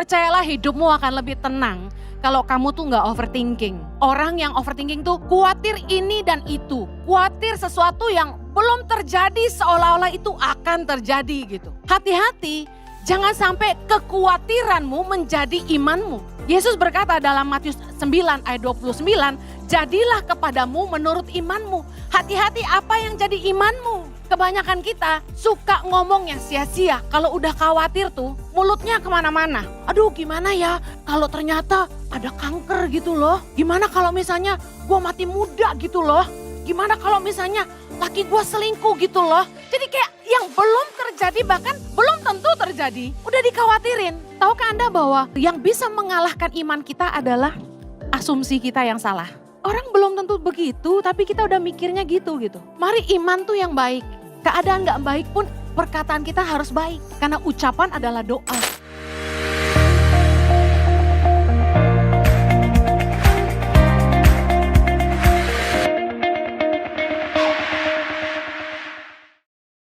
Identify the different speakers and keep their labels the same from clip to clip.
Speaker 1: Percayalah hidupmu akan lebih tenang kalau kamu tuh gak overthinking. Orang yang overthinking tuh khawatir ini dan itu. Khawatir sesuatu yang belum terjadi seolah-olah itu akan terjadi gitu. Hati-hati, jangan sampai kekhawatiranmu menjadi imanmu. Yesus berkata dalam Matius 9 ayat 29, jadilah kepadamu menurut imanmu. Hati-hati apa yang jadi imanmu. Kebanyakan kita suka ngomong yang sia-sia. Kalau udah khawatir tuh mulutnya kemana-mana. Aduh gimana ya kalau ternyata ada kanker gitu loh. Gimana kalau misalnya gue mati muda gitu loh. Gimana kalau misalnya laki gue selingkuh gitu loh. Jadi kayak yang belum terjadi bahkan belum tentu terjadi. Udah dikhawatirin. Tahukah Anda bahwa yang bisa mengalahkan iman kita adalah asumsi kita yang salah. Orang belum tentu begitu tapi kita udah mikirnya gitu. Mari iman tuh yang baik. Keadaan gak baik pun perkataan kita harus baik. Karena ucapan adalah doa.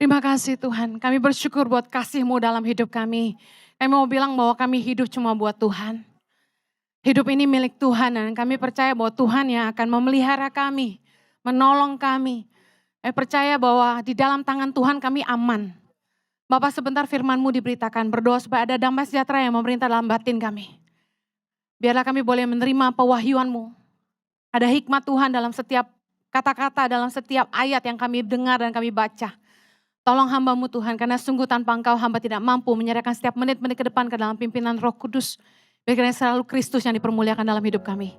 Speaker 1: Terima kasih Tuhan. Kami bersyukur buat kasih-Mu dalam hidup kami. Kami mau bilang bahwa kami hidup cuma buat Tuhan. Hidup ini milik Tuhan dan kami percaya bahwa Tuhan yang akan memelihara kami. Menolong kami. Kami percaya bahwa di dalam tangan Tuhan kami aman. Bapak sebentar firman-Mu diberitakan. Berdoa supaya ada damai sejahtera yang memerintah dalam batin kami. Biarlah kami boleh menerima pewahyuan-Mu. Ada hikmat Tuhan dalam setiap kata-kata, dalam setiap ayat yang kami dengar dan kami baca. Tolong hamba-Mu Tuhan, karena sungguh tanpa Engkau hamba tidak mampu menyerahkan setiap menit-menit ke depan ke dalam pimpinan Roh Kudus. Biarkan selalu Kristus yang dipermuliakan dalam hidup kami.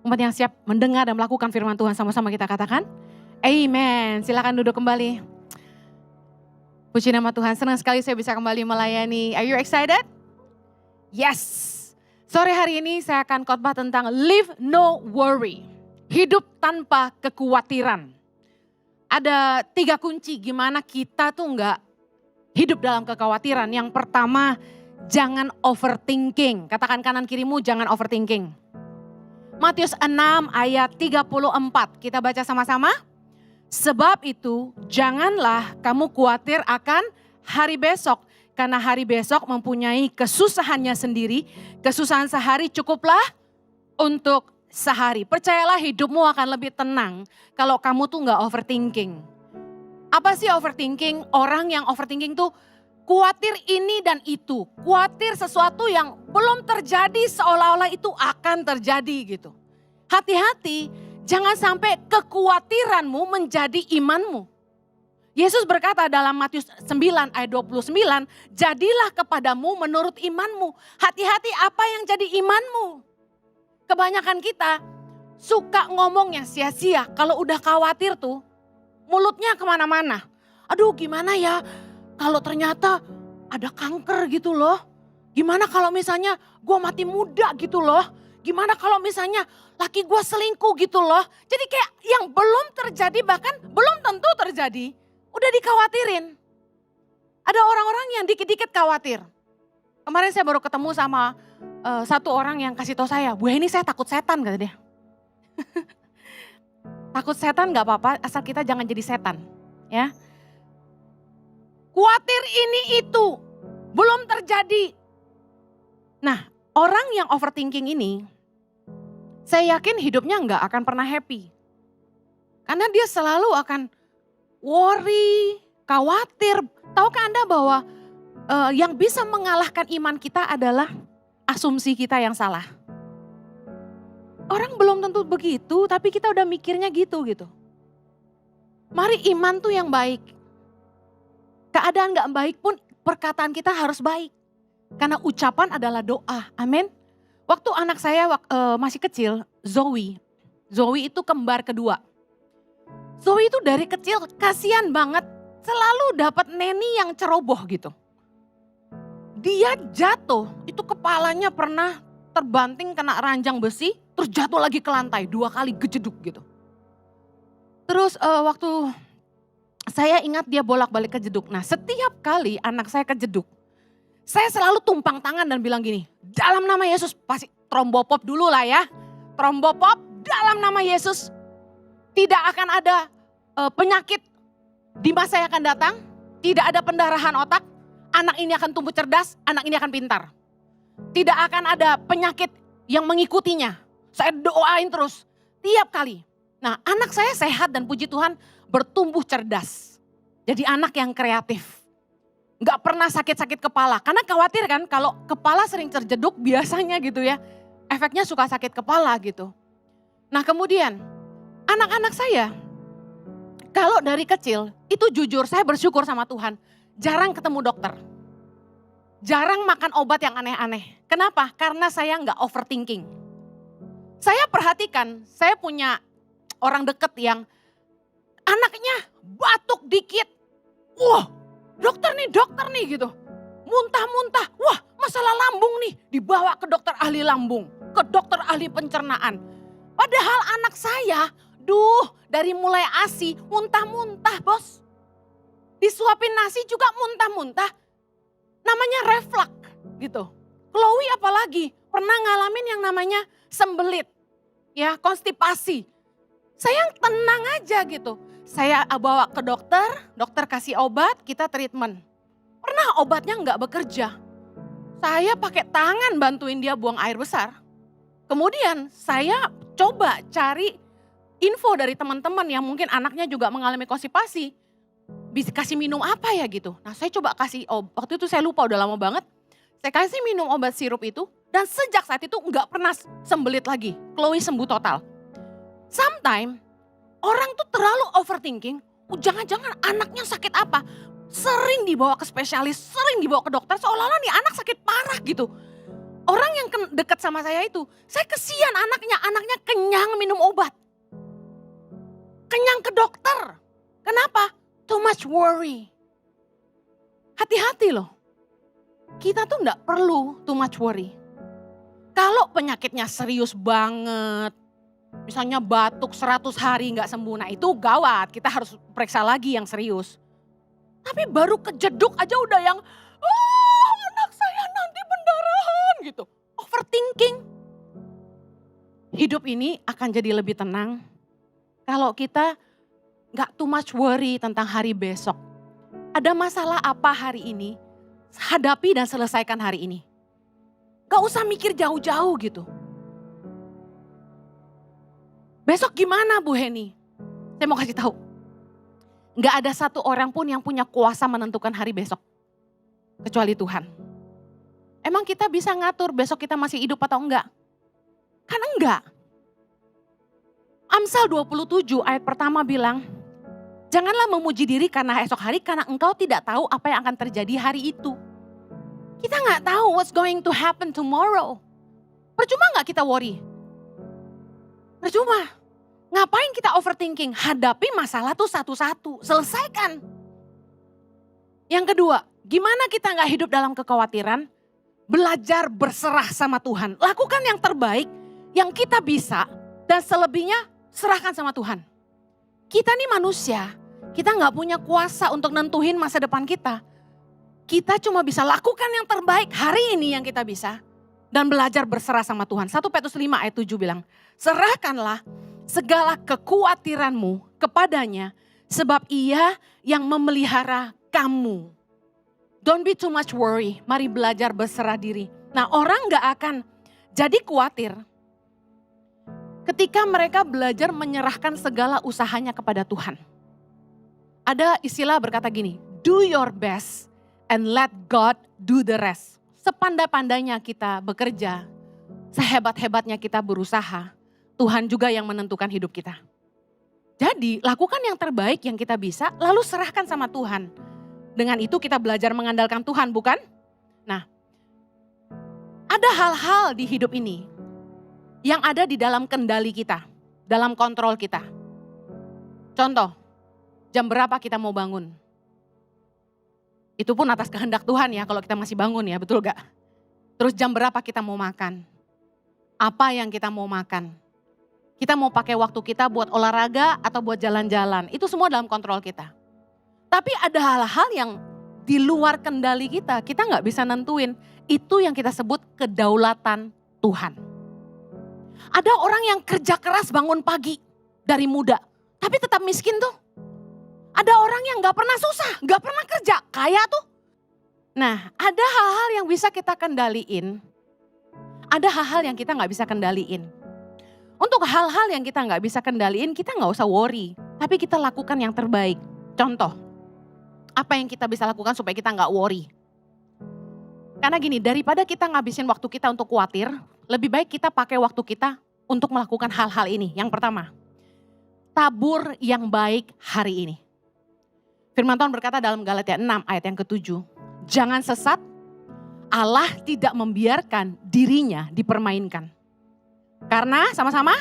Speaker 1: Umat yang siap mendengar dan melakukan firman Tuhan sama-sama kita katakan. Amen. Silakan duduk kembali. Puji nama Tuhan, senang sekali saya bisa kembali melayani. Are you excited? Yes. Sore hari ini saya akan khotbah tentang live no worry. Hidup tanpa kekhawatiran. Ada 3 kunci gimana kita tuh enggak hidup dalam kekhawatiran. Yang pertama, jangan overthinking. Katakan kanan kirimu, jangan overthinking. Matius 6 ayat 34, kita baca sama-sama. Sebab itu janganlah kamu khawatir akan hari besok. Karena hari besok mempunyai kesusahannya sendiri. Kesusahan sehari cukuplah untuk sehari. Percayalah hidupmu akan lebih tenang kalau kamu tuh gak overthinking. Apa sih overthinking? Orang yang overthinking tuh khawatir ini dan itu. Khawatir sesuatu yang belum terjadi seolah-olah itu akan terjadi gitu. Hati-hati, jangan sampai kekhawatiranmu menjadi imanmu. Yesus berkata dalam Matius 9 ayat 29, jadilah kepadamu menurut imanmu. Hati-hati apa yang jadi imanmu. Kebanyakan kita suka ngomong yang sia-sia. Kalau udah khawatir tuh mulutnya kemana-mana. Aduh gimana ya kalau ternyata ada kanker gitu loh. Gimana kalau misalnya gue mati muda gitu loh. Gimana kalau misalnya laki gue selingkuh gitu loh. Jadi kayak yang belum terjadi bahkan belum tentu terjadi. Udah dikhawatirin. Ada orang-orang yang dikit-dikit khawatir. Kemarin saya baru ketemu sama satu orang yang kasih tahu saya. Bu ini saya takut setan kata dia. Takut setan gak apa-apa asal kita jangan jadi setan. Ya. Khawatir ini itu belum terjadi. Nah orang yang overthinking ini saya yakin hidupnya gak akan pernah happy. Karena dia selalu akan worry, khawatir. Tahukah Anda bahwa yang bisa mengalahkan iman kita adalah asumsi kita yang salah. Orang belum tentu begitu tapi kita udah mikirnya gitu. Mari iman tuh yang baik. Keadaan gak baik pun perkataan kita harus baik. Karena ucapan adalah doa. Amin. Waktu anak saya masih kecil, Zoe itu kembar kedua. Zoe itu dari kecil kasihan banget, selalu dapat neni yang ceroboh gitu. Dia jatuh, itu kepalanya pernah terbanting kena ranjang besi, terus jatuh lagi ke lantai 2 kali gejeduk gitu. Terus waktu saya ingat dia bolak-balik kejeduk. Nah setiap kali anak saya kejeduk, saya selalu tumpang tangan dan bilang gini, dalam nama Yesus, pasti trombopop dulu lah ya. Trombopop dalam nama Yesus, tidak akan ada penyakit di masa yang akan datang, tidak ada pendarahan otak, anak ini akan tumbuh cerdas, anak ini akan pintar. Tidak akan ada penyakit yang mengikutinya. Saya doain terus tiap kali. Nah, anak saya sehat dan puji Tuhan bertumbuh cerdas. Jadi anak yang kreatif. Gak pernah sakit-sakit kepala. Karena khawatir kan kalau kepala sering terjeduk biasanya gitu ya. Efeknya suka sakit kepala gitu. Nah kemudian anak-anak saya kalau dari kecil itu jujur saya bersyukur sama Tuhan. Jarang ketemu dokter. Jarang makan obat yang aneh-aneh. Kenapa? Karena saya nggak overthinking. Saya perhatikan, saya punya orang deket yang anaknya batuk dikit. Wah, dokter nih gitu. Muntah-muntah, wah masalah lambung nih. Dibawa ke dokter ahli lambung, ke dokter ahli pencernaan. Padahal anak saya, dari mulai ASI muntah-muntah bos. Disuapin nasi juga muntah-muntah. Namanya reflux gitu. Chloe apalagi pernah ngalamin yang namanya sembelit. Ya konstipasi. Saya tenang aja gitu. Saya bawa ke dokter, dokter kasih obat, kita treatment. Pernah obatnya nggak bekerja. Saya pakai tangan bantuin dia buang air besar. Kemudian saya coba cari info dari teman-teman yang mungkin anaknya juga mengalami konstipasi. Bisa kasih minum apa ya gitu. Nah saya coba kasih obat, waktu itu saya lupa udah lama banget. Saya kasih minum obat sirup itu dan sejak saat itu nggak pernah sembelit lagi. Chloe sembuh total. Sometimes orang tuh terlalu overthinking, jangan-jangan anaknya sakit apa. Sering dibawa ke spesialis, sering dibawa ke dokter seolah-olah nih anak sakit parah gitu. Orang yang dekat sama saya itu, saya kesian anaknya kenyang minum obat. Kenyang ke dokter. Kenapa? Too much worry. Hati-hati loh. Kita tuh gak perlu too much worry. Kalau penyakitnya serius banget, misalnya batuk 100 hari gak sembuh, nah itu gawat. Kita harus periksa lagi yang serius. Tapi baru kejeduk aja udah yang, anak saya nanti pendarahan gitu. Overthinking. Hidup ini akan jadi lebih tenang kalau kita gak too much worry tentang hari besok. Ada masalah apa hari ini, hadapi dan selesaikan hari ini. Gak usah mikir jauh-jauh gitu. Besok gimana Bu Heni? Saya mau kasih tahu. Gak ada satu orang pun yang punya kuasa menentukan hari besok. Kecuali Tuhan. Emang kita bisa ngatur besok kita masih hidup atau enggak? Kan enggak. Amsal 27 ayat pertama bilang, janganlah memuji diri karena esok hari, karena engkau tidak tahu apa yang akan terjadi hari itu. Kita gak tahu what's going to happen tomorrow. Percuma gak kita worry? Percuma. Ngapain kita overthinking? Hadapi masalah tuh satu-satu, selesaikan. Yang kedua, gimana kita gak hidup dalam kekhawatiran? Belajar berserah sama Tuhan. Lakukan yang terbaik, yang kita bisa, dan selebihnya serahkan sama Tuhan. Kita nih manusia, kita gak punya kuasa untuk nentuhin masa depan kita. Kita cuma bisa lakukan yang terbaik hari ini yang kita bisa. Dan belajar berserah sama Tuhan. 1 Petrus 5 ayat 7 bilang, serahkanlah segala kekhawatiranmu kepadanya, sebab ia yang memelihara kamu. Don't be too much worry, mari belajar berserah diri. Nah orang gak akan jadi khawatir ketika mereka belajar menyerahkan segala usahanya kepada Tuhan. Ada istilah berkata gini, do your best and let God do the rest. Sepandai-pandainya kita bekerja, sehebat-hebatnya kita berusaha, Tuhan juga yang menentukan hidup kita. Jadi lakukan yang terbaik yang kita bisa, lalu serahkan sama Tuhan. Dengan itu kita belajar mengandalkan Tuhan, bukan? Nah, ada hal-hal di hidup ini yang ada di dalam kendali kita, dalam kontrol kita. Contoh, jam berapa kita mau bangun? Itu pun atas kehendak Tuhan ya kalau kita masih bangun ya, betul gak? Terus jam berapa kita mau makan? Apa yang kita mau makan? Kita mau pakai waktu kita buat olahraga atau buat jalan-jalan. Itu semua dalam kontrol kita. Tapi ada hal-hal yang di luar kendali kita gak bisa nentuin. Itu yang kita sebut kedaulatan Tuhan. Ada orang yang kerja keras bangun pagi dari muda, tapi tetap miskin tuh. Ada orang yang gak pernah susah, gak pernah kerja, kaya tuh. Nah ada hal-hal yang bisa kita kendaliin ada hal-hal yang kita nggak bisa kendaliin. Untuk hal-hal yang kita nggak bisa kendaliin, kita nggak usah worry. Tapi kita lakukan yang terbaik. Contoh, apa yang kita bisa lakukan supaya kita nggak worry? Karena gini, daripada kita ngabisin waktu kita untuk khawatir, lebih baik kita pakai waktu kita untuk melakukan hal-hal ini. Yang pertama, tabur yang baik hari ini. Firman Tuhan berkata dalam Galatia 6 ayat yang ke-7. Jangan sesat, Allah tidak membiarkan dirinya dipermainkan. Karena sama-sama,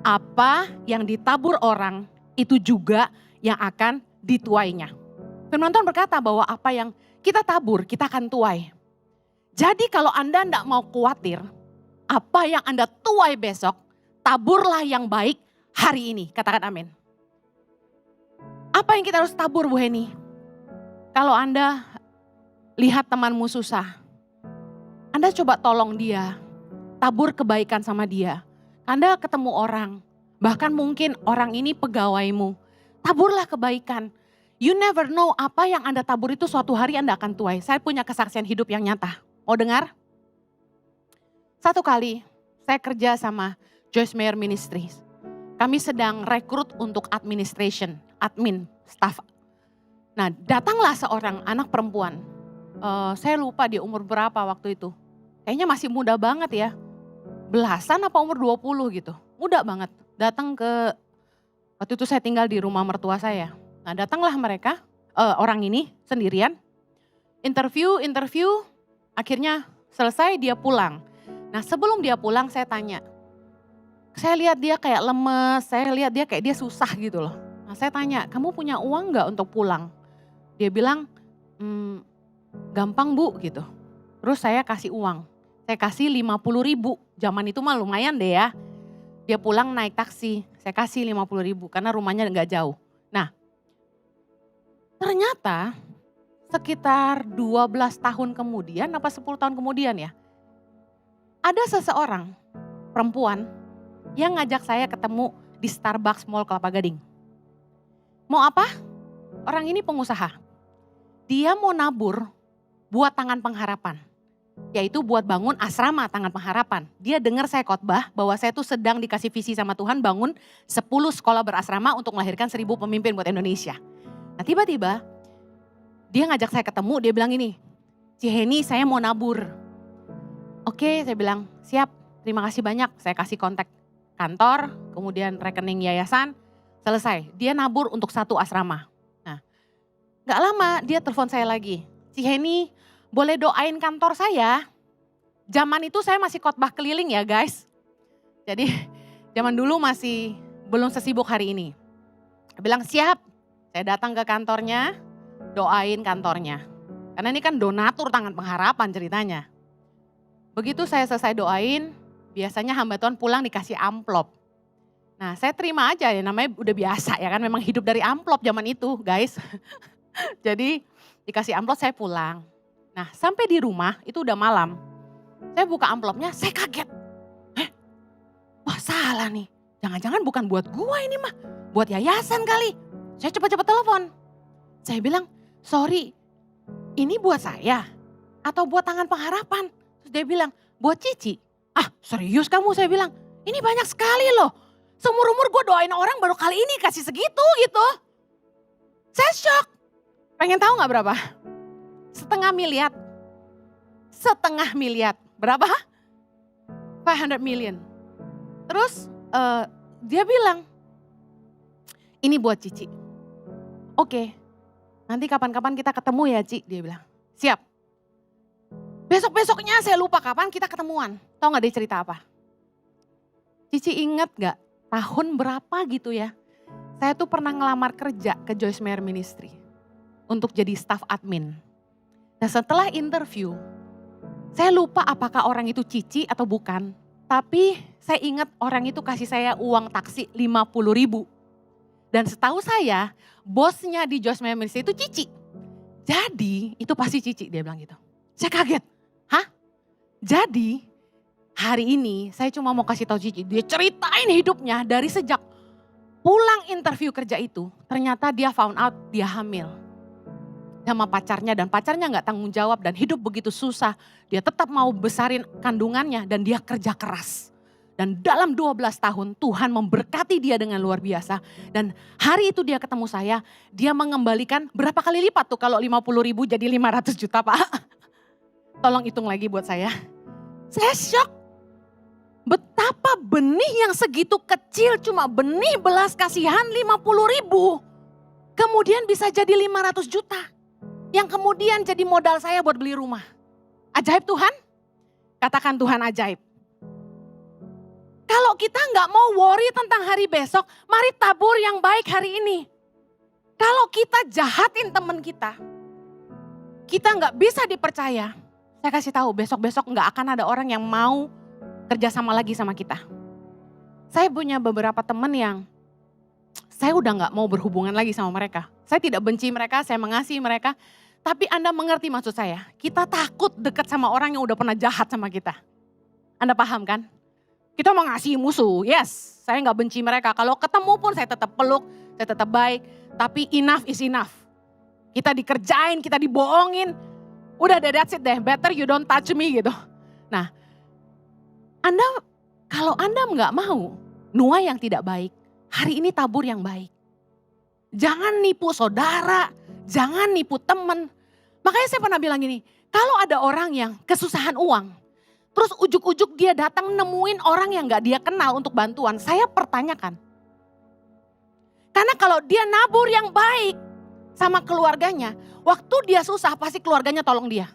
Speaker 1: apa yang ditabur orang itu juga yang akan dituainya. Firman Tuhan berkata bahwa apa yang kita tabur, kita akan tuai. Jadi kalau Anda tidak mau khawatir, apa yang Anda tuai besok, taburlah yang baik hari ini. Katakan amin. Apa yang kita harus tabur Bu Heni? Kalau Anda lihat temanmu susah, Anda coba tolong dia, tabur kebaikan sama dia. Anda ketemu orang, bahkan mungkin orang ini pegawaimu, taburlah kebaikan. You never know apa yang Anda tabur itu suatu hari Anda akan tuai. Saya punya kesaksian hidup yang nyata. Mau dengar? Satu kali saya kerja sama Joyce Meyer Ministries. Kami sedang rekrut untuk administration, admin, staff. Nah datanglah seorang anak perempuan. Saya lupa dia umur berapa waktu itu. Kayaknya masih muda banget ya. Belasan apa umur 20 gitu. Muda banget. Datang ke, waktu itu saya tinggal di rumah mertua saya. Nah datanglah mereka, orang ini sendirian. Interview, akhirnya selesai dia pulang. Nah sebelum dia pulang saya tanya. Saya lihat dia kayak lemes, saya lihat dia kayak dia susah gitu loh. Nah saya tanya, kamu punya uang gak untuk pulang? Dia bilang, gampang Bu gitu. Terus saya kasih uang. Saya kasih 50.000, zaman itu mah lumayan deh ya. Dia pulang naik taksi, saya kasih 50.000 karena rumahnya gak jauh. Nah ternyata sekitar 12 tahun kemudian, apa 10 tahun kemudian ya. Ada seseorang, perempuan, yang ngajak saya ketemu di Starbucks Mall Kelapa Gading. Mau apa? Orang ini pengusaha. Dia mau nabur buat Tangan Pengharapan. Yaitu buat bangun asrama Tangan Pengharapan. Dia dengar saya khotbah bahwa saya tuh sedang dikasih visi sama Tuhan bangun 10 sekolah berasrama untuk melahirkan 1000 pemimpin buat Indonesia. Nah tiba-tiba dia ngajak saya ketemu, dia bilang ini, Ciheni saya mau nabur. Oke saya bilang siap, terima kasih banyak. Saya kasih kontak kantor, kemudian rekening yayasan, selesai. Dia nabur untuk 1 asrama. Nah gak lama dia telepon saya lagi, Ciheni boleh doain kantor saya. Zaman itu saya masih khotbah keliling ya guys. Jadi zaman dulu masih belum sesibuk hari ini. Dia bilang siap, saya datang ke kantornya, doain kantornya. Karena ini kan donatur Tangan Pengharapan ceritanya. Begitu saya selesai doain, biasanya hamba Tuhan pulang dikasih amplop. Nah saya terima aja ya, namanya udah biasa ya kan, memang hidup dari amplop zaman itu guys. Jadi dikasih amplop saya pulang. Nah sampai di rumah itu udah malam. Saya buka amplopnya, saya kaget. Wah salah nih, jangan-jangan bukan buat gua ini mah, buat yayasan kali. Saya cepat-cepat telepon. Saya bilang, sorry ini buat saya atau buat Tangan Pengharapan? Terus dia bilang, buat Cici. Ah serius kamu? Saya bilang, ini banyak sekali loh. Seumur-umur gue doain orang baru kali ini kasih segitu gitu. Saya shock. Pengen tahu gak berapa? 500 miliar. 500 miliar. Berapa? 500 million. Terus dia bilang, ini buat Cici. Oke, nanti kapan-kapan kita ketemu ya Ci, dia bilang. Siap. Besok-besoknya saya lupa kapan kita ketemuan. Tahu gak dia cerita apa? Cici ingat gak tahun berapa gitu ya. Saya tuh pernah ngelamar kerja ke Joyce Meyer Ministry. Untuk jadi staff admin. Nah setelah interview, saya lupa apakah orang itu Cici atau bukan. Tapi saya ingat orang itu kasih saya uang taksi 50.000. Dan setahu saya, bosnya di Joyce Meyer Ministry itu Cici. Jadi itu pasti Cici, dia bilang gitu. Saya kaget, hah? Jadi hari ini saya cuma mau kasih tahu Cici, dia ceritain hidupnya dari sejak pulang interview kerja itu. Ternyata dia found out dia hamil. sama pacarnya dan pacarnya nggak tanggung jawab dan hidup begitu susah. Dia tetap mau besarin kandungannya dan dia kerja keras. Dan dalam 12 tahun Tuhan memberkati dia dengan luar biasa. Dan hari itu dia ketemu saya, dia mengembalikan berapa kali lipat tuh kalau 50 ribu jadi 500 juta Pak. Tolong hitung lagi buat saya. Saya shock. Betapa benih yang segitu kecil cuma benih belas kasihan 50 ribu. Kemudian bisa jadi 500 juta. Yang kemudian jadi modal saya buat beli rumah. Ajaib Tuhan? Katakan Tuhan ajaib. Kalau kita nggak mau worry tentang hari besok, mari tabur yang baik hari ini. Kalau kita jahatin teman kita nggak bisa dipercaya. Saya kasih tahu besok-besok nggak akan ada orang yang mau kerja sama lagi sama kita. Saya punya beberapa teman yang saya udah nggak mau berhubungan lagi sama mereka. Saya tidak benci mereka, saya mengasihi mereka. Tapi Anda mengerti maksud saya, kita takut dekat sama orang yang udah pernah jahat sama kita. Anda paham kan? Kita mau ngasih musuh, yes. Saya nggak benci mereka, kalau ketemu pun saya tetap peluk, saya tetap baik. Tapi enough is enough. Kita dikerjain, kita dibohongin. Udah that's it deh, better you don't touch me gitu. Nah, kalau Anda nggak mau nuai yang tidak baik, hari ini tabur yang baik. Jangan nipu saudara, jangan nipu teman. Makanya saya pernah bilang gini, kalau ada orang yang kesusahan uang, terus ujuk-ujuk dia datang nemuin orang yang gak dia kenal untuk bantuan, saya pertanyakan. Karena kalau dia nabur yang baik sama keluarganya, waktu dia susah pasti keluarganya tolong dia.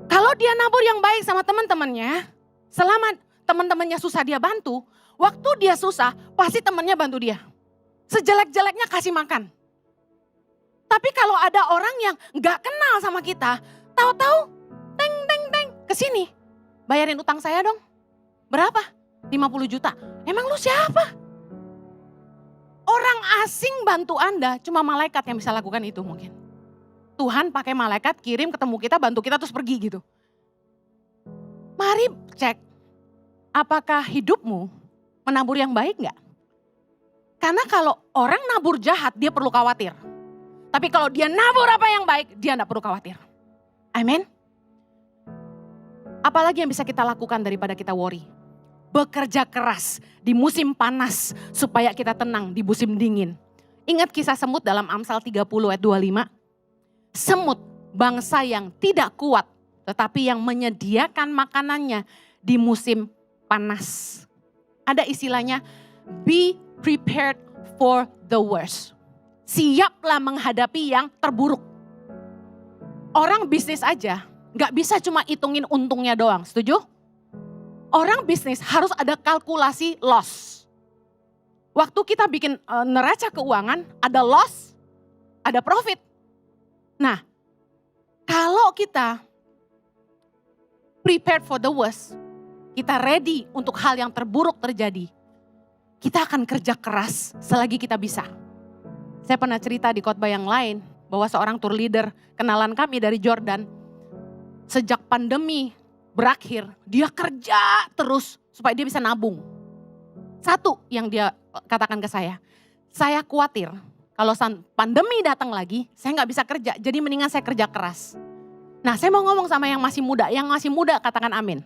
Speaker 1: Kalau dia nabur yang baik sama teman-temannya, selama teman-temannya susah dia bantu, waktu dia susah pasti temannya bantu dia. Sejelek-jeleknya kasih makan. Tapi kalau ada orang yang gak kenal sama kita, tahu-tahu teng kesini. Bayarin utang saya dong. Berapa? 50 juta. Emang lu siapa? Orang asing bantu Anda, cuma malaikat yang bisa lakukan itu mungkin. Tuhan pakai malaikat kirim ketemu kita, bantu kita terus pergi gitu. Mari cek, apakah hidupmu menabur yang baik gak? Karena kalau orang nabur jahat, dia perlu khawatir. Tapi kalau dia nabur apa yang baik, dia gak perlu khawatir. Amin. Apalagi yang bisa kita lakukan daripada kita worry? Bekerja keras di musim panas supaya kita tenang di musim dingin. Ingat kisah semut dalam Amsal 30 ayat 25? Semut, bangsa yang tidak kuat, tetapi yang menyediakan makanannya di musim panas. Ada istilahnya, be prepared for the worst. Siaplah menghadapi yang terburuk. Orang bisnis aja gak bisa cuma hitungin untungnya doang, setuju? Orang bisnis harus ada kalkulasi loss. Waktu kita bikin neraca keuangan, ada loss, ada profit. Nah, kalau kita prepared for the worst, kita ready untuk hal yang terburuk terjadi, kita akan kerja keras selagi kita bisa. Saya pernah cerita di khotbah yang lain bahwa seorang tour leader kenalan kami dari Jordan, sejak pandemi berakhir, dia kerja terus supaya dia bisa nabung. Satu yang dia katakan ke saya khawatir kalau pandemi datang lagi, saya gak bisa kerja, jadi mendingan saya kerja keras. Nah, saya mau ngomong sama yang masih muda katakan amin.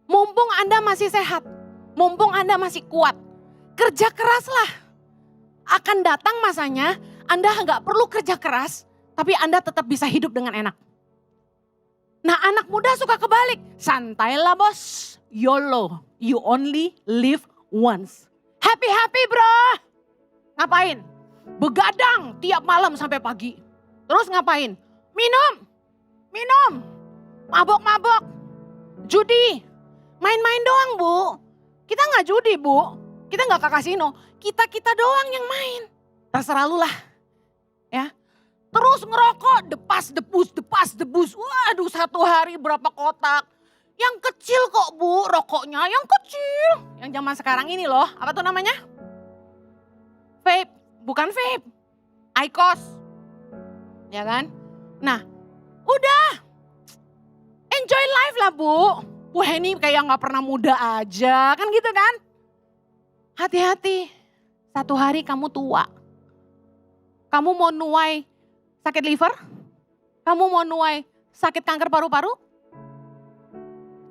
Speaker 1: Mumpung Anda masih sehat, mumpung Anda masih kuat, kerja keraslah. Akan datang masanya Anda gak perlu kerja keras, tapi Anda tetap bisa hidup dengan enak. Nah, anak muda suka kebalik. Santailah bos, YOLO, you only live once. Happy bro. Ngapain? Begadang tiap malam sampai pagi. Terus ngapain? Minum, mabok, judi, main-main doang bu. Kita gak judi bu, kita gak ke kasino, kita doang yang main. Terserah lu lah, ya. Terus ngerokok, depas debus. Waduh, satu hari berapa kotak. Yang kecil kok bu, rokoknya yang kecil. Yang zaman sekarang ini loh, apa tuh namanya? Vape, bukan vape. IQOS, ya kan? Nah, udah. Enjoy life lah bu. Wah ini kayak gak pernah muda aja, kan gitu kan? Hati-hati, satu hari kamu tua. Kamu mau nuai Sakit liver? Kamu mau nuai sakit kanker paru-paru?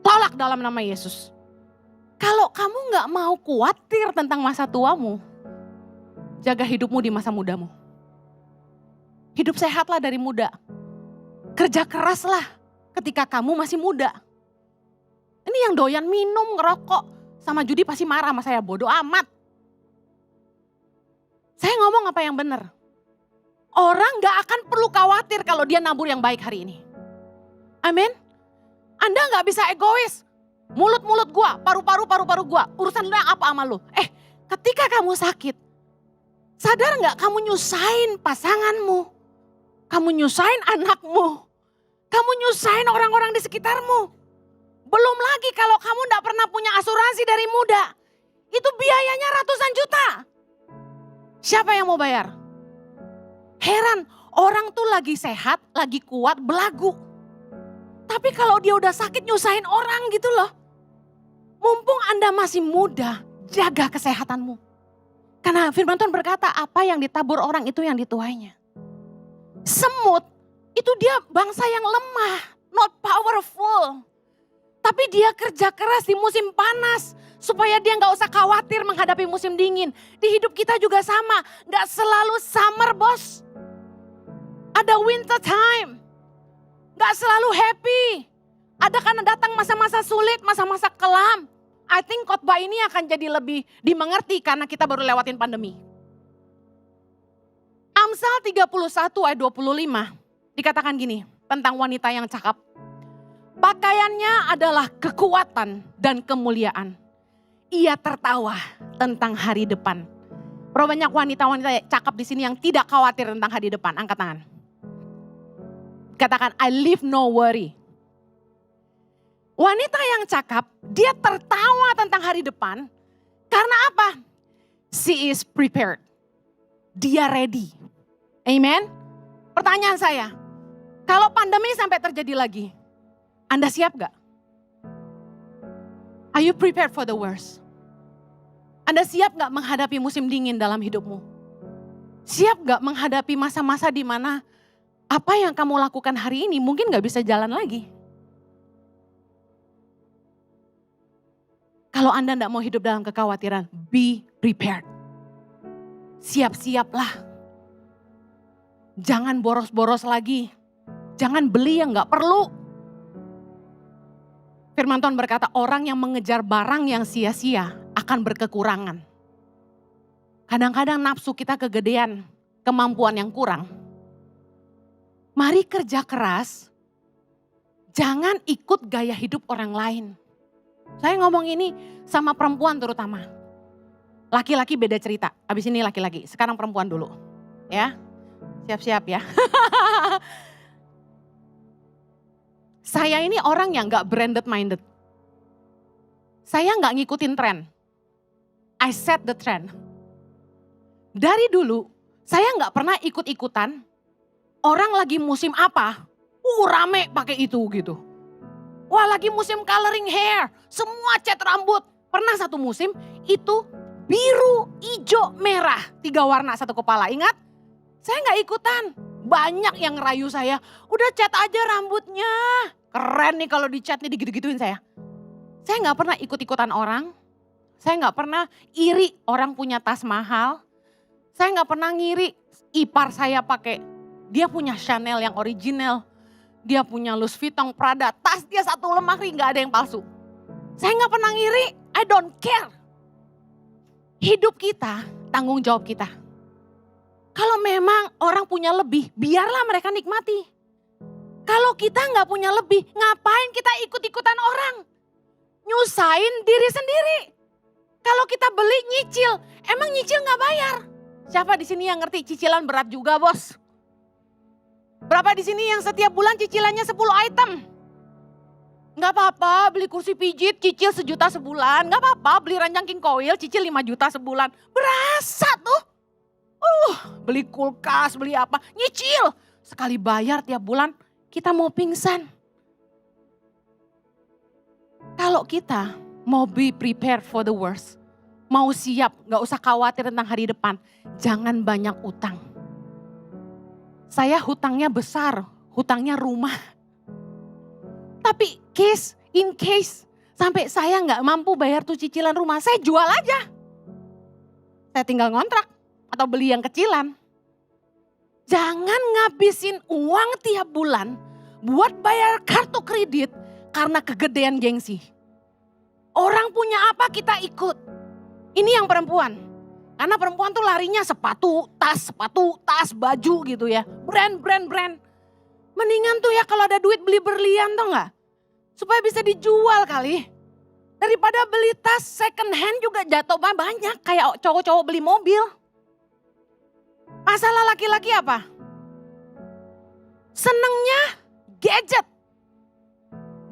Speaker 1: Tolak dalam nama Yesus. Kalau kamu gak mau khawatir tentang masa tuamu, jaga hidupmu di masa mudamu. Hidup sehatlah dari muda. Kerja keraslah ketika kamu masih muda. Ini yang doyan minum, ngerokok, sama judi pasti marah sama saya, bodoh amat. Saya ngomong apa yang benar. Orang gak akan perlu khawatir kalau dia nabur yang baik hari ini. Amin. Anda gak bisa egois. Mulut-mulut gua, paru-paru gua. Urusan lu yang apa sama lu? Ketika kamu sakit, sadar gak kamu nyusahin pasanganmu? Kamu nyusahin anakmu? Kamu nyusahin orang-orang di sekitarmu? Belum lagi kalau kamu gak pernah punya asuransi dari muda. Itu biayanya ratusan juta. Siapa yang mau bayar? Heran, orang tuh lagi sehat, lagi kuat, belagu. Tapi kalau dia udah sakit nyusahin orang gitu loh. Mumpung Anda masih muda, jaga kesehatanmu. Karena firman Tuhan berkata, apa yang ditabur orang itu yang dituainya. Semut, itu dia bangsa yang lemah, not powerful. Tapi dia kerja keras di musim panas, supaya dia gak usah khawatir menghadapi musim dingin. Di hidup kita juga sama, gak selalu summer bos. Ada winter time, gak selalu happy. Ada karena datang masa-masa sulit, masa-masa kelam. I think khotbah ini akan jadi lebih dimengerti karena kita baru lewatin pandemi. Amsal 31 ayat 25 dikatakan gini tentang wanita yang cakap. Pakaiannya adalah kekuatan dan kemuliaan. Ia tertawa tentang hari depan. Berapa banyak wanita-wanita cakap di sini yang tidak khawatir tentang hari depan? Angkat tangan. Katakan, I live no worry. Wanita yang cakap, dia tertawa tentang hari depan. Karena apa? She is prepared. Dia ready. Amen. Pertanyaan saya, kalau pandemi sampai terjadi lagi, Anda siap gak? Are you prepared for the worst? Anda siap gak menghadapi musim dingin dalam hidupmu? Siap gak menghadapi masa-masa di mana apa yang kamu lakukan hari ini mungkin gak bisa jalan lagi? Kalau Anda gak mau hidup dalam kekhawatiran, be prepared. Siap-siaplah. Jangan boros-boros lagi. Jangan beli yang gak perlu. Firman Tuhan berkata, orang yang mengejar barang yang sia-sia akan berkekurangan. Kadang-kadang nafsu kita kegedean, kemampuan yang kurang. Mari kerja keras, jangan ikut gaya hidup orang lain. Saya ngomong ini sama perempuan terutama. Laki-laki beda cerita, habis ini laki-laki, sekarang perempuan dulu. Ya, siap-siap ya. Saya ini orang yang gak branded minded. Saya gak ngikutin tren. I set the trend. Dari dulu, saya gak pernah ikut-ikutan. Orang lagi musim apa, rame pakai itu gitu. Wah lagi musim coloring hair, semua cat rambut. Pernah satu musim itu biru, hijau, merah. 3 warna satu kepala, ingat? Saya gak ikutan. Banyak yang ngerayu saya, udah cat aja rambutnya. Keren nih kalau dicat nih digitu-gituin saya. Saya gak pernah ikut-ikutan orang. Saya gak pernah iri orang punya tas mahal. Saya gak pernah ngiri ipar saya pakai. Dia punya Chanel yang original. Dia punya Louis Vuitton, Prada. Tas dia satu lemari gak ada yang palsu. Saya gak pernah ngiri. I don't care. Hidup kita, tanggung jawab kita. Kalau memang orang punya lebih, biarlah mereka nikmati. Kalau kita gak punya lebih, ngapain kita ikut-ikutan orang? Nyusahin diri sendiri. Kalau kita beli nyicil, emang nyicil gak bayar? Siapa di sini yang ngerti cicilan berat juga bos? Berapa di sini yang setiap bulan cicilannya 10 item? Gak apa-apa beli kursi pijit cicil 1 juta sebulan. Gak apa-apa beli ranjang king coil cicil 5 juta sebulan. Berasa tuh. Beli kulkas, beli apa. Nyicil. Sekali bayar tiap bulan kita mau pingsan. Kalau kita mau be prepared for the worst. Mau siap, gak usah khawatir tentang hari depan. Jangan banyak utang. Saya hutangnya besar, hutangnya rumah. Tapi in case sampai saya nggak mampu bayar tuh cicilan rumah, saya jual aja. Saya tinggal ngontrak atau beli yang kecilan. Jangan ngabisin uang tiap bulan buat bayar kartu kredit karena kegedean gengsi. Orang punya apa kita ikut. Ini yang perempuan. Karena perempuan tuh larinya sepatu, tas, baju gitu ya. Brand. Mendingan tuh ya kalau ada duit beli berlian tuh gak? Supaya bisa dijual kali. Daripada beli tas second hand juga jatuh banyak. Kayak cowok-cowok beli mobil. Masalah laki-laki apa? Senengnya gadget.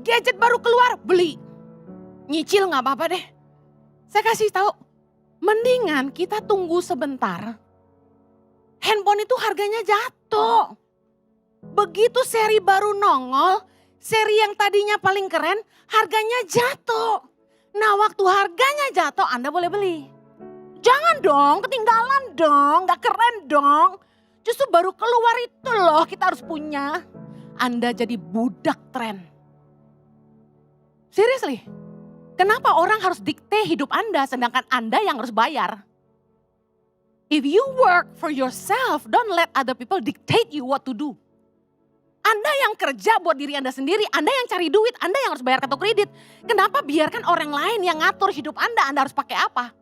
Speaker 1: Gadget baru keluar, beli. Nyicil gak apa-apa deh. Saya kasih tahu, mendingan kita tunggu sebentar. Handphone itu harganya jatuh. Begitu seri baru nongol, seri yang tadinya paling keren, harganya jatuh. Nah waktu harganya jatuh Anda boleh beli. Jangan dong, ketinggalan dong, gak keren dong. Justru baru keluar itu loh kita harus punya. Anda jadi budak tren. Seriously, kenapa orang harus dikte hidup Anda sedangkan Anda yang harus bayar? If you work for yourself, don't let other people dictate you what to do. Anda yang kerja buat diri Anda sendiri, Anda yang cari duit, Anda yang harus bayar kartu kredit. Kenapa biarkan orang lain yang ngatur hidup Anda harus pakai apa?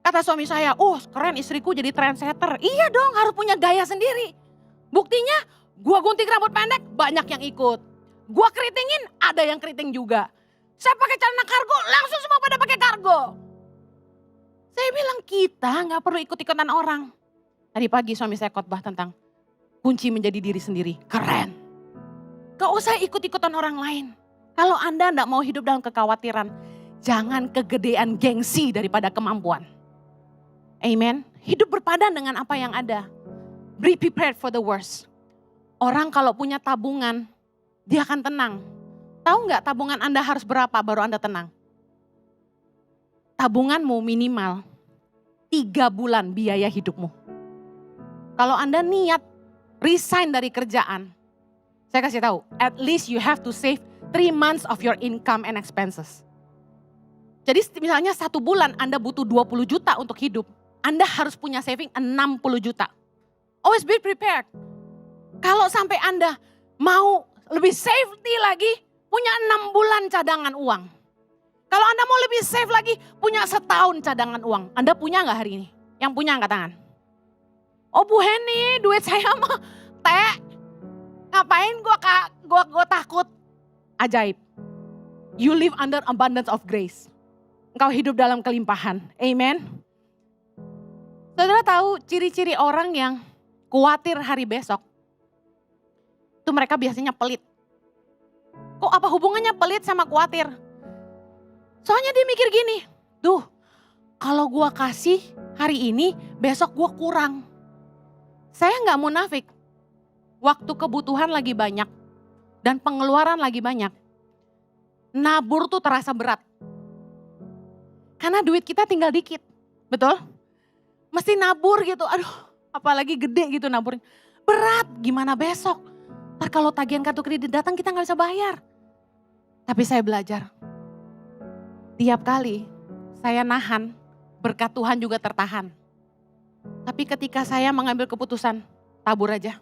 Speaker 1: Kata suami saya, keren istriku jadi trendsetter. Iya dong, harus punya gaya sendiri. Buktinya, gua gunting rambut pendek, banyak yang ikut. Gua keritingin, ada yang keriting juga. Saya pakai celana kargo, langsung semua pada pakai kargo. Saya bilang kita gak perlu ikut-ikutan orang. Tadi pagi suami saya khotbah tentang kunci menjadi diri sendiri. Keren. Gak usah ikut-ikutan orang lain. Kalau Anda gak mau hidup dalam kekhawatiran, jangan kegedean gengsi daripada kemampuan. Amen. Hidup berpadan dengan apa yang ada. Be prepared for the worst. Orang kalau punya tabungan, dia akan tenang. Tahu nggak tabungan Anda harus berapa baru Anda tenang? Tabunganmu minimal 3 bulan biaya hidupmu. Kalau Anda niat resign dari kerjaan, saya kasih tahu, at least you have to save 3 months of your income and expenses. Jadi misalnya 1 bulan Anda butuh 20 juta untuk hidup, Anda harus punya saving 60 juta. Always be prepared. Kalau sampai Anda mau lebih safety lagi, punya 6 bulan cadangan uang. Kalau Anda mau lebih safe lagi, punya setahun cadangan uang. Anda punya gak hari ini? Yang punya angkat tangan. Oh Bu Heni, duit saya mah ngapain gua takut? Ajaib. You live under abundance of grace. Engkau hidup dalam kelimpahan. Amen. Saudara tahu ciri-ciri orang yang khawatir hari besok? Itu mereka biasanya pelit. Kok apa hubungannya pelit sama khawatir? Soalnya dia mikir gini, kalau gua kasih hari ini, besok gua kurang. Saya gak munafik. Waktu kebutuhan lagi banyak dan pengeluaran lagi banyak, nabur tuh terasa berat. Karena duit kita tinggal dikit, betul? Mesti nabur gitu, apalagi gede gitu naburnya. Berat, gimana besok? Ntar kalau tagihan kartu kredit datang kita gak bisa bayar. Tapi saya belajar, tiap kali saya nahan, berkat Tuhan juga tertahan. Tapi ketika saya mengambil keputusan, tabur aja.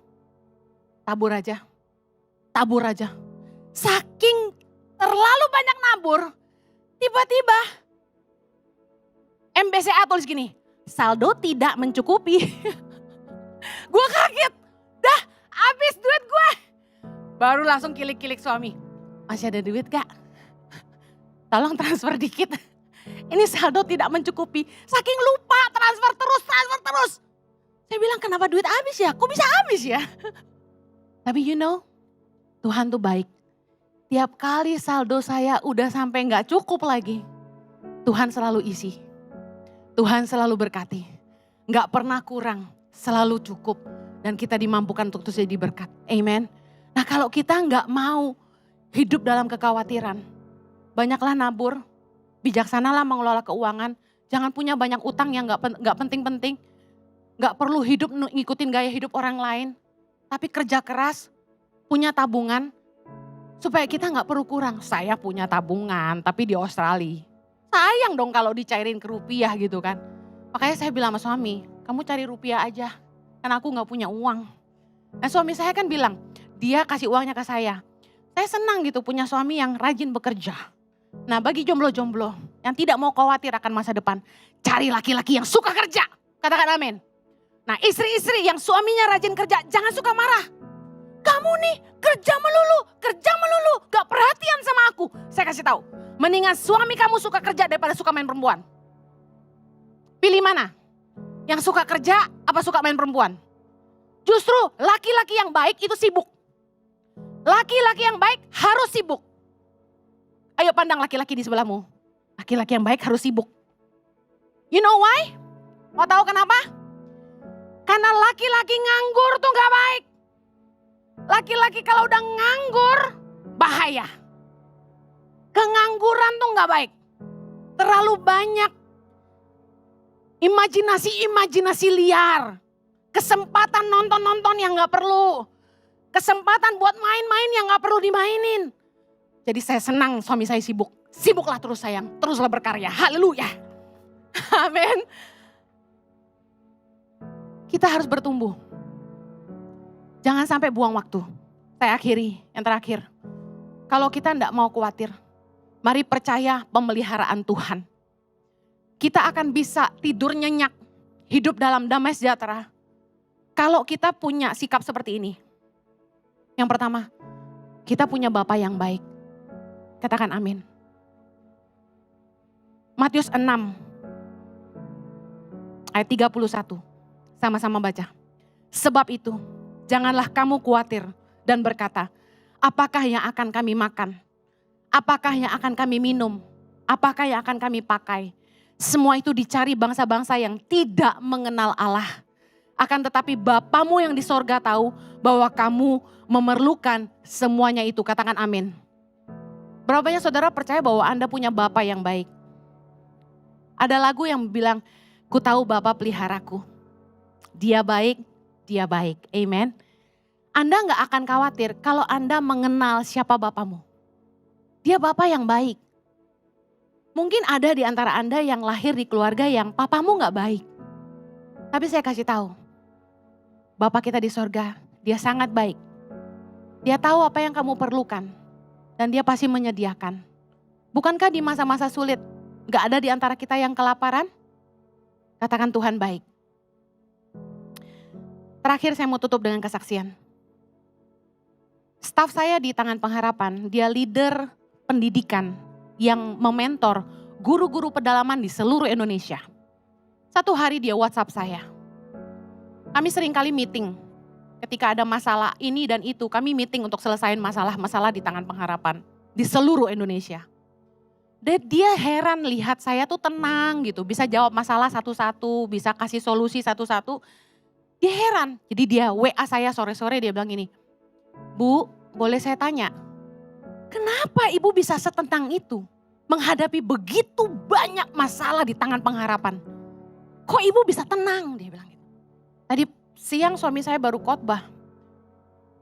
Speaker 1: Saking terlalu banyak nabur, tiba-tiba MBCA tulis gini, saldo tidak mencukupi. Gue kaget, dah habis duit gue. Baru langsung kilik-kilik suami, masih ada duit gak? Tolong transfer dikit. Ini saldo tidak mencukupi. Saking lupa transfer terus. Saya bilang kenapa duit habis ya? Kok bisa habis ya? Tapi Tuhan tuh baik. Tiap kali saldo saya udah sampai gak cukup lagi, Tuhan selalu isi. Tuhan selalu berkati. Gak pernah kurang, selalu cukup. Dan kita dimampukan untuk terus jadi berkat. Amen. Nah kalau kita gak mau hidup dalam kekhawatiran, banyaklah nabur, bijaksanalah mengelola keuangan, jangan punya banyak utang yang gak penting-penting. Gak perlu hidup ngikutin gaya hidup orang lain. Tapi kerja keras, punya tabungan. Supaya kita gak perlu kurang. Saya punya tabungan tapi di Australia. Sayang dong kalau dicairin ke rupiah gitu kan. Makanya saya bilang sama suami, kamu cari rupiah aja. Karena aku gak punya uang. Nah suami saya kan bilang, dia kasih uangnya ke saya. Saya senang gitu punya suami yang rajin bekerja. Nah bagi jomblo-jomblo yang tidak mau khawatir akan masa depan, cari laki-laki yang suka kerja. Katakan amin. Nah istri-istri yang suaminya rajin kerja, jangan suka marah. Kamu nih kerja melulu, gak perhatian sama aku. Saya kasih tahu, mendingan suami kamu suka kerja daripada suka main perempuan. Pilih mana? Yang suka kerja apa suka main perempuan? Justru laki-laki yang baik itu sibuk. Laki-laki yang baik harus sibuk. Ayo pandang laki-laki di sebelahmu. Laki-laki yang baik harus sibuk. You know why? Mau tahu kenapa? Karena laki-laki nganggur tuh gak baik. Laki-laki kalau udah nganggur, bahaya. Kengangguran tuh gak baik. Terlalu banyak imajinasi liar. Kesempatan nonton-nonton yang gak perlu. Kesempatan buat main-main yang gak perlu dimainin. Jadi saya senang suami saya sibuk. Sibuklah terus sayang, teruslah berkarya. Haleluya. Amin. Kita harus bertumbuh. Jangan sampai buang waktu. Saya akhiri, yang terakhir. Kalau kita tidak mau khawatir, mari percaya pemeliharaan Tuhan. Kita akan bisa tidur nyenyak, hidup dalam damai sejahtera. Kalau kita punya sikap seperti ini. Yang pertama, kita punya Bapa yang baik. Katakan amin. Matius 6 ayat 31. Sama-sama baca. Sebab itu, janganlah kamu khawatir dan berkata, apakah yang akan kami makan? Apakah yang akan kami minum? Apakah yang akan kami pakai? Semua itu dicari bangsa-bangsa yang tidak mengenal Allah. Akan tetapi Bapamu yang di sorga tahu bahwa kamu memerlukan semuanya itu. Katakan amin. Berapa banyak saudara percaya bahwa Anda punya Bapa yang baik? Ada lagu yang bilang, ku tahu Bapa peliharaku. Dia baik, dia baik. Amen. Anda gak akan khawatir kalau Anda mengenal siapa Bapamu. Dia Bapa yang baik. Mungkin ada di antara Anda yang lahir di keluarga yang papamu gak baik. Tapi saya kasih tahu, Bapa kita di sorga, dia sangat baik. Dia tahu apa yang kamu perlukan. Dan dia pasti menyediakan. Bukankah di masa-masa sulit, gak ada di antara kita yang kelaparan? Katakan Tuhan baik. Terakhir saya mau tutup dengan kesaksian. Staf saya di Tangan Pengharapan, dia leader pendidikan yang mementor guru-guru pedalaman di seluruh Indonesia. Satu hari dia WhatsApp saya. Kami sering kali meeting. Ketika ada masalah ini dan itu, kami meeting untuk selesaiin masalah-masalah di Tangan Pengharapan. Di seluruh Indonesia. Dan dia heran lihat saya tuh tenang gitu. Bisa jawab masalah satu-satu, bisa kasih solusi satu-satu. Dia heran. Jadi dia WA saya sore-sore dia bilang gini. Bu, boleh saya tanya? Kenapa ibu bisa setentang itu? Menghadapi begitu banyak masalah di Tangan Pengharapan. Kok ibu bisa tenang? Dia bilang gitu. Tadi siang suami saya baru khotbah.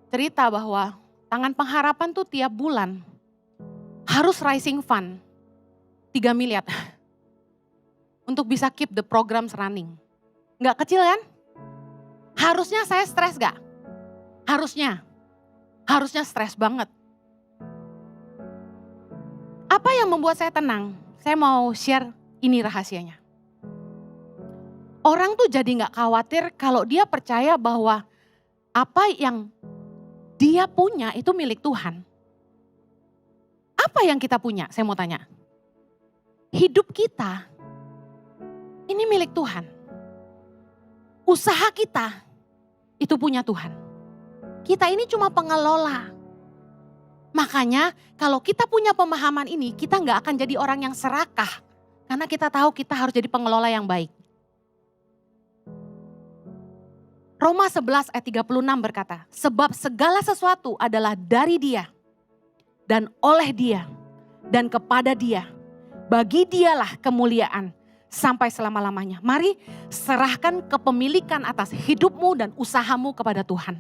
Speaker 1: Cerita bahwa Tangan Pengharapan tuh tiap bulan harus raising fund 3 miliar. Untuk bisa keep the programs running. Gak kecil kan? Harusnya saya stres gak? Harusnya stres banget. Apa yang membuat saya tenang? Saya mau share ini rahasianya. Orang tuh jadi gak khawatir kalau dia percaya bahwa apa yang dia punya itu milik Tuhan. Apa yang kita punya? Saya mau tanya. Hidup kita ini milik Tuhan. Usaha kita itu punya Tuhan. Kita ini cuma pengelola. Makanya kalau kita punya pemahaman ini, kita gak akan jadi orang yang serakah. Karena kita tahu kita harus jadi pengelola yang baik. Roma 11 ayat 36 berkata, sebab segala sesuatu adalah dari Dia, dan oleh Dia, dan kepada Dia. Bagi Dialah kemuliaan sampai selama-lamanya. Mari serahkan kepemilikan atas hidupmu dan usahamu kepada Tuhan.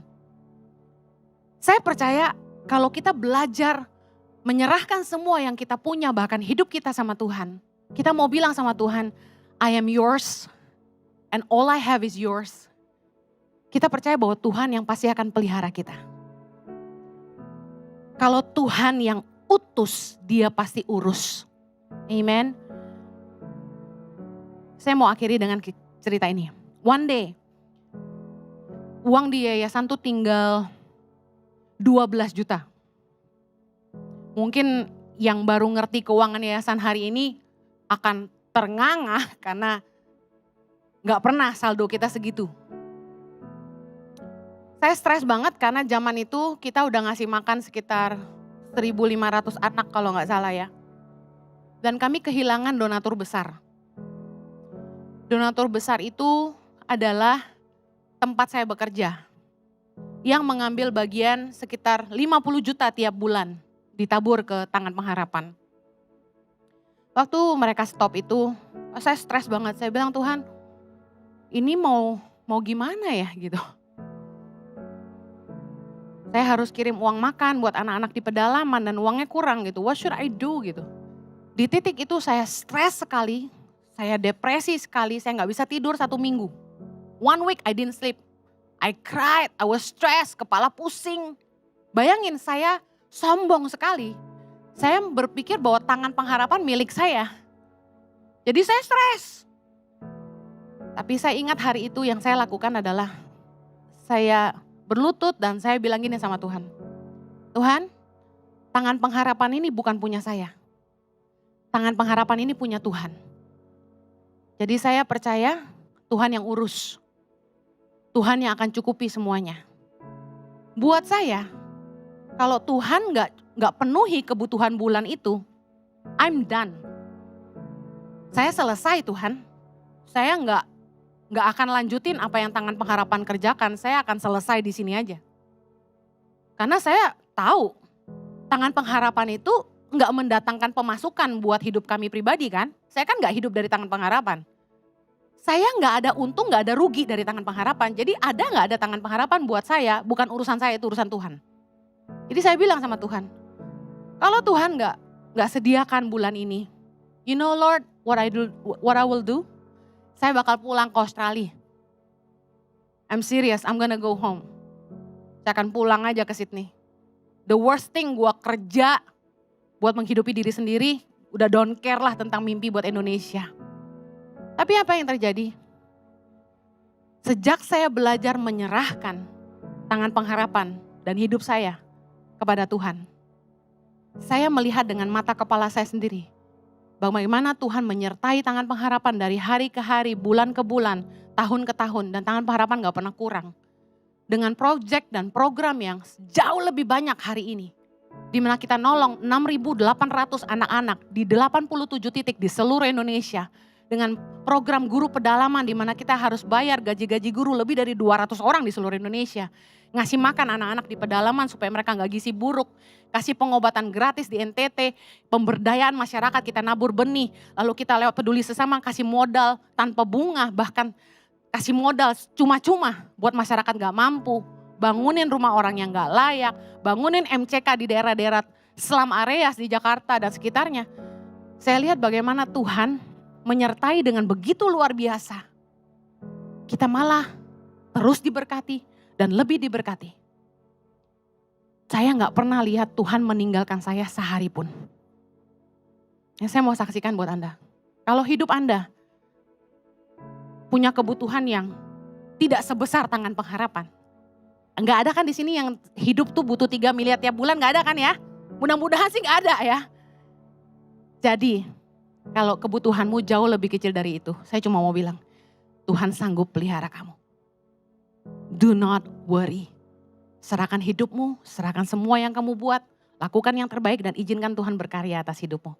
Speaker 1: Saya percaya kalau kita belajar menyerahkan semua yang kita punya, bahkan hidup kita sama Tuhan. Kita mau bilang sama Tuhan, I am yours and all I have is yours. Kita percaya bahwa Tuhan yang pasti akan pelihara kita. Kalau Tuhan yang utus, dia pasti urus. Amen. Saya mau akhiri dengan cerita ini. One day, uang di yayasan tuh tinggal 12 juta. Mungkin yang baru ngerti keuangan yayasan hari ini akan terngangah karena gak pernah saldo kita segitu. Saya stres banget karena zaman itu kita udah ngasih makan sekitar 1.500 anak kalau gak salah ya. Dan kami kehilangan donatur besar. Donatur besar itu adalah tempat saya bekerja. Yang mengambil bagian sekitar 50 juta tiap bulan ditabur ke Tangan Pengharapan. Waktu mereka stop itu, saya stres banget. Saya bilang, Tuhan, ini mau gimana ya gitu. Saya harus kirim uang makan buat anak-anak di pedalaman dan uangnya kurang gitu. What should I do gitu. Di titik itu saya stres sekali, saya depresi sekali, saya gak bisa tidur 1 minggu. 1 week I didn't sleep. I cried, I was stressed, kepala pusing. Bayangin saya sombong sekali. Saya berpikir bahwa Tangan Pengharapan milik saya. Jadi saya stres. Tapi saya ingat hari itu yang saya lakukan adalah saya berlutut dan saya bilang gini sama Tuhan. Tuhan, Tangan Pengharapan ini bukan punya saya. Tangan Pengharapan ini punya Tuhan. Jadi saya percaya Tuhan yang urus. Tuhan yang akan cukupi semuanya. Buat saya, kalau Tuhan gak penuhi kebutuhan bulan itu, I'm done. Saya selesai Tuhan. Saya gak akan lanjutin apa yang Tangan Pengharapan kerjakan. Saya akan selesai di sini aja. Karena saya tahu Tangan Pengharapan itu gak mendatangkan pemasukan buat hidup kami pribadi kan. Saya kan gak hidup dari Tangan Pengharapan. Saya gak ada untung, gak ada rugi dari Tangan Pengharapan. Jadi ada gak ada Tangan Pengharapan buat saya, bukan urusan saya, itu urusan Tuhan. Jadi saya bilang sama Tuhan, kalau Tuhan gak sediakan bulan ini, you know Lord, what I will do? Saya bakal pulang ke Australia. I'm serious, I'm gonna go home. Saya akan pulang aja ke Sydney. The worst thing gue kerja buat menghidupi diri sendiri, udah don't care lah tentang mimpi buat Indonesia. Tapi apa yang terjadi? Sejak saya belajar menyerahkan Tangan Pengharapan dan hidup saya kepada Tuhan, saya melihat dengan mata kepala saya sendiri bagaimana Tuhan menyertai Tangan Pengharapan dari hari ke hari, bulan ke bulan, tahun ke tahun, dan Tangan Pengharapan gak pernah kurang. Dengan proyek dan program yang jauh lebih banyak hari ini, di mana kita nolong 6.800 anak-anak di 87 titik di seluruh Indonesia, dengan program guru pedalaman di mana kita harus bayar gaji-gaji guru lebih dari 200 orang di seluruh Indonesia. Ngasih makan anak-anak di pedalaman supaya mereka gak gizi buruk. Kasih pengobatan gratis di NTT, pemberdayaan masyarakat, kita nabur benih. Lalu kita lewat Peduli Sesama kasih modal tanpa bunga, bahkan kasih modal cuma-cuma buat masyarakat gak mampu. Bangunin rumah orang yang gak layak, bangunin MCK di daerah-daerah slum areas di Jakarta dan sekitarnya. Saya lihat bagaimana Tuhan menyertai dengan begitu luar biasa. Kita malah terus diberkati dan lebih diberkati. Saya gak pernah lihat Tuhan meninggalkan saya sehari pun. Yang saya mau saksikan buat Anda. Kalau hidup Anda punya kebutuhan yang tidak sebesar Tangan Pengharapan. Gak ada kan di sini yang hidup tuh butuh 3 miliar tiap bulan, gak ada kan ya? Mudah-mudahan sih gak ada ya. Jadi kalau kebutuhanmu jauh lebih kecil dari itu, saya cuma mau bilang, Tuhan sanggup pelihara kamu. Do not worry. Serahkan hidupmu, serahkan semua yang kamu buat, lakukan yang terbaik dan izinkan Tuhan berkarya atas hidupmu.